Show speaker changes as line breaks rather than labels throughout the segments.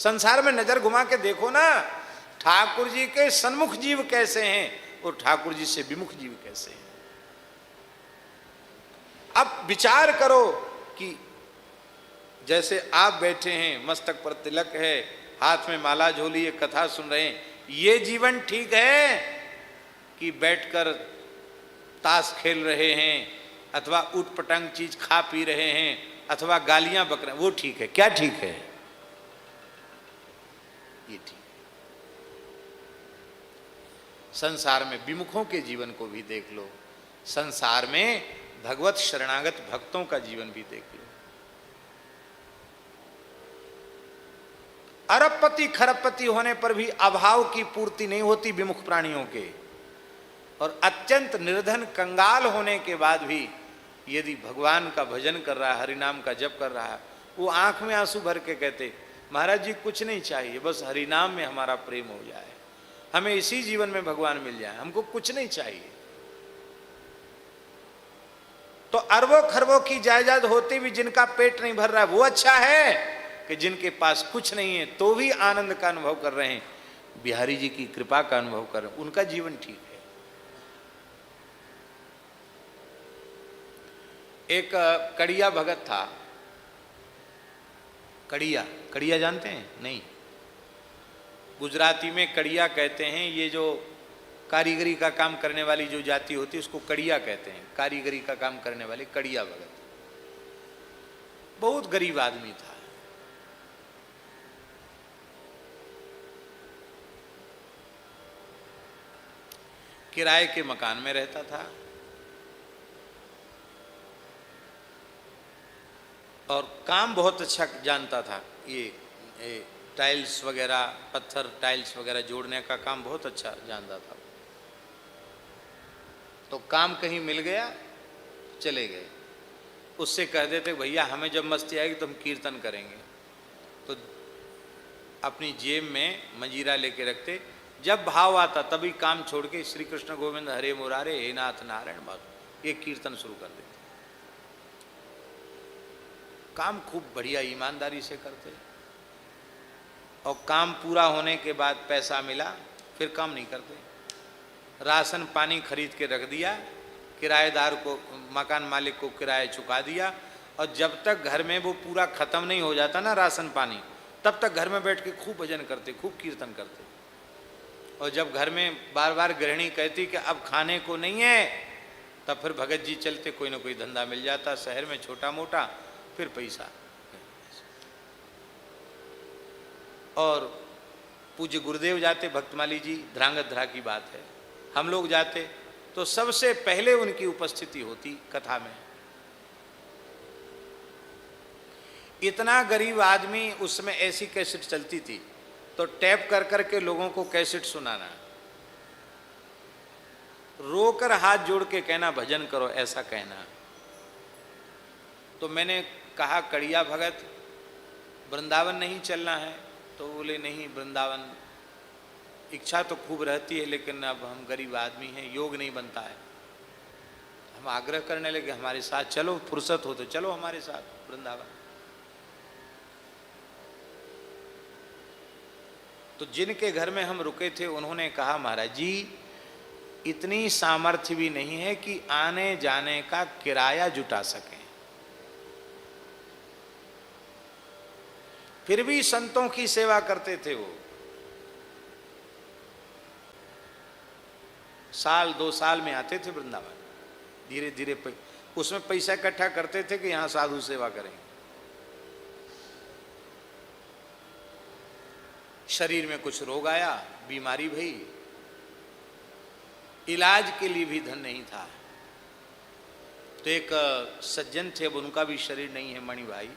संसार में नजर घुमा के देखो ना, ठाकुर जी के सन्मुख जीव कैसे हैं और ठाकुर जी से विमुख जीव कैसे हैं। अब विचार करो कि जैसे आप बैठे हैं, मस्तक पर तिलक है, हाथ में माला झोली है, कथा सुन रहे हैं, ये जीवन ठीक है कि बैठकर ताश खेल रहे हैं अथवा उठ पटंग चीज खा पी रहे हैं अथवा गालियां बक रहे हैं, वो ठीक है? क्या ठीक है? ये ठीक है। संसार में विमुखों के जीवन को भी देख लो, संसार में भगवत शरणागत भक्तों का जीवन भी देख लो। अरबपति खरबपति होने पर भी अभाव की पूर्ति नहीं होती विमुख प्राणियों के, और अत्यंत निर्धन कंगाल होने के बाद भी यदि भगवान का भजन कर रहा है, हरिनाम का जप कर रहा है, वो आंख में आंसू भर के कहते, महाराज जी कुछ नहीं चाहिए, बस हरिनाम में हमारा प्रेम हो जाए, हमें इसी जीवन में भगवान मिल जाए, हमको कुछ नहीं चाहिए। तो अरबों खरबों की जायदाद होते भी जिनका पेट नहीं भर रहा है, वो अच्छा है कि जिनके पास कुछ नहीं है तो भी आनंद का अनुभव कर रहे हैं, बिहारी जी की कृपा का अनुभव कर रहे हैं, उनका जीवन ठीक है। एक कड़िया भगत था, कड़िया, कड़िया जानते हैं? नहीं, गुजराती में कड़िया कहते हैं, ये जो कारीगरी का काम करने वाली जो जाति होती है उसको कड़िया कहते हैं, कारीगरी का काम करने वाले कड़िया भगत। बहुत गरीब आदमी था, किराए के मकान में रहता था और काम बहुत अच्छा जानता था। ये टाइल्स वगैरह, पत्थर टाइल्स वगैरह जोड़ने का काम बहुत अच्छा जानता था। तो काम कहीं मिल गया, चले गए, उससे कह देते भैया हमें जब मस्ती आएगी तो हम कीर्तन करेंगे, तो अपनी जेब में मंजीरा लेके रखते, जब भाव आता तभी काम छोड़ के श्री कृष्ण गोविंद हरे मुरारे हे नाथ नारायण बाबू, ये कीर्तन शुरू कर देते। काम खूब बढ़िया ईमानदारी से करते, और काम पूरा होने के बाद पैसा मिला फिर काम नहीं करते। राशन पानी खरीद के रख दिया, किराएदार को, मकान मालिक को किराया चुका दिया, और जब तक घर में वो पूरा खत्म नहीं हो जाता ना राशन पानी, तब तक घर में बैठ के खूब भजन करते, खूब कीर्तन करते। और जब घर में बार बार गृहिणी कहती कि अब खाने को नहीं है, तब फिर भगत जी चलते, कोई ना कोई धंधा मिल जाता शहर में छोटा मोटा, फिर पैसा। और पूज्य गुरुदेव जाते, भक्तमाली जी, ध्रांगध्रा की बात है, हम लोग जाते तो सबसे पहले उनकी उपस्थिति होती कथा में। इतना गरीब आदमी, उसमें ऐसी कैसेट चलती थी तो टैप कर कर के लोगों को कैसेट सुनाना, रोकर हाथ जोड़ के कहना भजन करो, ऐसा कहना। तो मैंने कहा कड़िया भगत वृंदावन नहीं चलना है? तो बोले नहीं, वृंदावन इच्छा तो खूब रहती है लेकिन अब हम गरीब आदमी हैं, योग नहीं बनता है। हम आग्रह करने लगे हमारे साथ चलो, फुर्सत हो तो चलो हमारे साथ वृंदावन। तो जिनके घर में हम रुके थे उन्होंने कहा महाराज जी इतनी सामर्थ्य भी नहीं है कि आने जाने का किराया जुटा सकें, फिर भी संतों की सेवा करते थे वो। साल 2 साल में आते थे वृंदावन, धीरे धीरे उसमें पैसा इकट्ठा करते थे कि यहां साधु सेवा करेंगे। शरीर में कुछ रोग आया, बीमारी भई, इलाज के लिए भी धन नहीं था। तो एक सज्जन थे, अब उनका भी शरीर नहीं है, मणि भाई,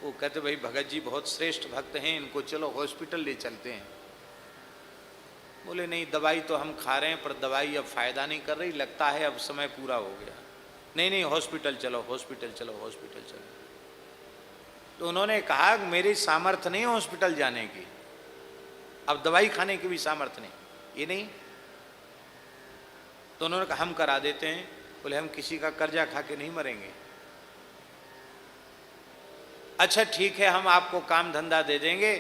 वो कहते भाई भगत जी बहुत श्रेष्ठ भक्त हैं, इनको चलो हॉस्पिटल ले चलते हैं। बोले नहीं, दवाई तो हम खा रहे हैं पर दवाई अब फायदा नहीं कर रही, लगता है अब समय पूरा हो गया। नहीं नहीं, हॉस्पिटल चलो, हॉस्पिटल चलो, हॉस्पिटल चलो। तो उन्होंने कहा मेरी सामर्थ्य नहीं है हॉस्पिटल जाने की, अब दवाई खाने की भी सामर्थ्य नहीं, ये नहीं। तो उन्होंने कहा हम करा देते हैं। बोले हम किसी का कर्जा खा के नहीं मरेंगे। अच्छा ठीक है, हम आपको काम धंधा दे देंगे,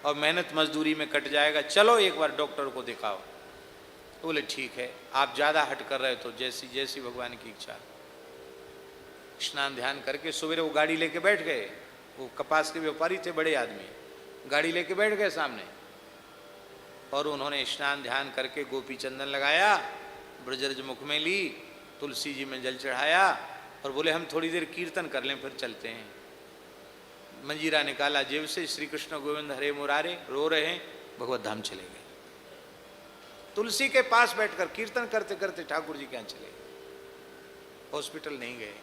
और मेहनत मजदूरी में कट जाएगा, चलो एक बार डॉक्टर को दिखाओ। तो बोले ठीक है, आप ज़्यादा हट कर रहे हो तो जैसी जैसी भगवान की इच्छा। स्नान ध्यान करके सवेरे वो गाड़ी लेके बैठ गए। वो कपास के व्यापारी थे, बड़े आदमी, गाड़ी लेके बैठ गए सामने, और उन्होंने स्नान ध्यान करके गोपी चंदन लगाया, ब्रजरज मुख में ली, तुलसी जी में जल चढ़ाया, और बोले हम थोड़ी देर कीर्तन कर लें फिर चलते हैं। मंजीरा निकाला जेब से, श्री कृष्ण गोविंद हरे मुरारे, रो रहे हैं, भगवत धाम चले गए। तुलसी के पास बैठकर कीर्तन करते करते ठाकुर जी के यहाँ चले गए, हॉस्पिटल नहीं गए।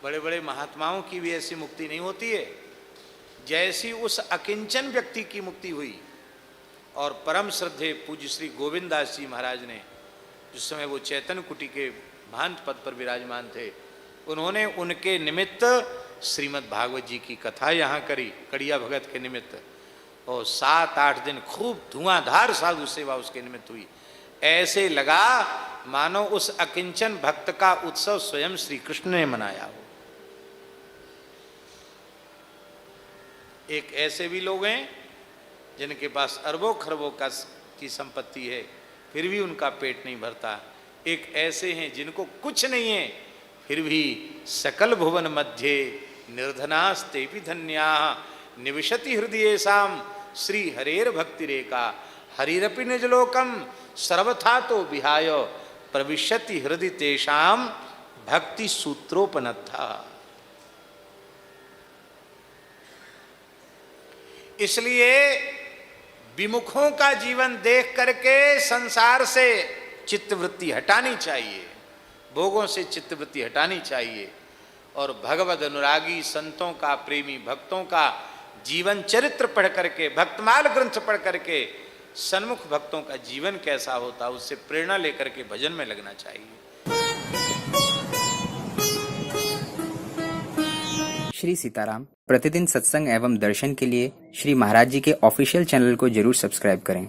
बड़े बड़े महात्माओं की भी ऐसी मुक्ति नहीं होती है जैसी उस अकिंचन व्यक्ति की मुक्ति हुई। और परम श्रद्धे पूज्य श्री गोविंद दास जी महाराज ने, जिस समय वो चैतन्य कुटी के महंत पद पर विराजमान थे, उन्होंने उनके निमित्त श्रीमद् भागवत जी की कथा यहाँ करी, कड़िया भगत के निमित्त, और 7-8 दिन खूब धुआंधार साधु सेवा उसके निमित्त हुई। ऐसे लगा मानो उस अकिंचन भक्त का उत्सव स्वयं श्री कृष्ण ने मनाया हो। एक ऐसे भी लोग हैं जिनके पास अरबों खरबों की संपत्ति है, फिर भी उनका पेट नहीं भरता। एक ऐसे हैं जिनको कुछ नहीं है, फिर भी सकल भुवन मध्य निर्धनास्ते भी धन्या निविशति हृदयेषाम श्री हरेर भक्ति रेखा हरिरपि निजलोकम सर्वथा तो विहाय प्रविशति हृदय तेषाम भक्ति सूत्रोपनत्था। इसलिए विमुखों का जीवन देख करके संसार से चित्तवृत्ति हटानी चाहिए, भोगों से चित्तवृत्ति हटानी चाहिए, और भगवद अनुरागी संतों का, प्रेमी भक्तों का जीवन चरित्र पढ़ करके, भक्तमाल ग्रंथ पढ़ करके सन्मुख भक्तों का जीवन कैसा होता, उससे प्रेरणा लेकर के भजन में लगना चाहिए।
श्री सीताराम प्रतिदिन सत्संग एवं दर्शन के लिए श्री महाराज जी के ऑफिशियल चैनल को जरूर सब्सक्राइब करें।